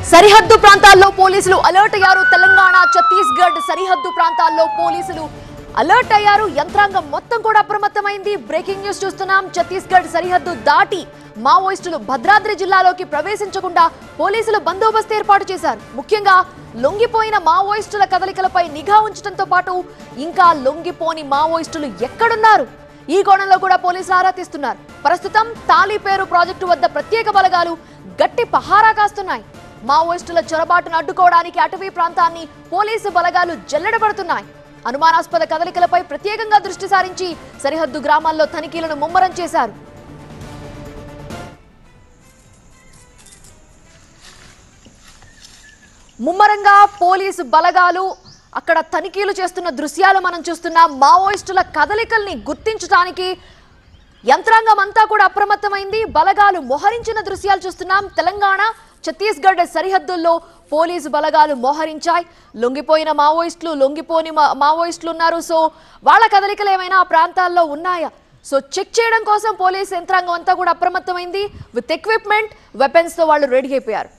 సరిహద్దు ప్రాంతాల్లో పోలీసులు అలర్ట్ అయ్యారు. తెలంగాణ ఛత్తీస్గఢ్ సరిహద్దు ప్రాంతాల్లో పోలీసులు అలర్ట్ అయ్యారు. యంత్రాంగం మొత్తం కూడా అప్రమత్తమైంది. బ్రేకింగ్ న్యూస్ చూస్తున్నాం. ఛత్తీస్గఢ్ సరిహద్దు దాటి మావోయిస్టులు భద్రాద్రి జిల్లాలోకి ప్రవేశించకుండా పోలీసులు బందోబస్తు ఏర్పాటు చేశారు. ముఖ్యంగా లొంగిపోయిన మావోయిస్టుల కదలికలపై నిఘా ఉంచడంతో పాటు ఇంకా లొంగిపోని మావోయిస్టులు ఎక్కడున్నారు ఈ కోణంలో కూడా పోలీసులు ఆరా తీస్తున్నారు. ప్రస్తుతం తాలిపేరు ప్రాజెక్టు వద్ద ప్రత్యేక బలగాలు గట్టి పహారా కాస్తున్నాయి. మావోయిస్టుల చొరబాటును అడ్డుకోవడానికి అటవీ ప్రాంతాన్ని పోలీసు బలగాలు జల్లెడబడుతున్నాయి. అనుమానాస్పద కదలికలపై ప్రత్యేకంగా దృష్టి సారించి సరిహద్దు గ్రామాల్లో తనిఖీలను ముమ్మరం చేశారు. ముమ్మరంగా పోలీసు బలగాలు అక్కడ తనిఖీలు చేస్తున్న దృశ్యాలు మనం చూస్తున్నాం. మావోయిస్టుల కదలికల్ని గుర్తించడానికి యంత్రాంగం అంతా కూడా అప్రమత్తమైంది. బలగాలు మోహరించిన దృశ్యాలు చూస్తున్నాం. తెలంగాణ ఛత్తీస్గఢ్ సరిహద్దుల్లో పోలీసు బలగాలు మోహరించాయి. లొంగిపోయిన మావోయిస్టులు లొంగిపోని మావోయిస్టులు ఉన్నారు. సో వాళ్ళ కదలికలు ఏమైనా ఆ ప్రాంతాల్లో ఉన్నాయా సో చెక్ చేయడం కోసం పోలీసు యంత్రాంగం అంతా కూడా అప్రమత్తమైంది. విత్ ఎక్విప్మెంట్ వెపన్స్ తో వాళ్ళు రెడీ అయిపోయారు.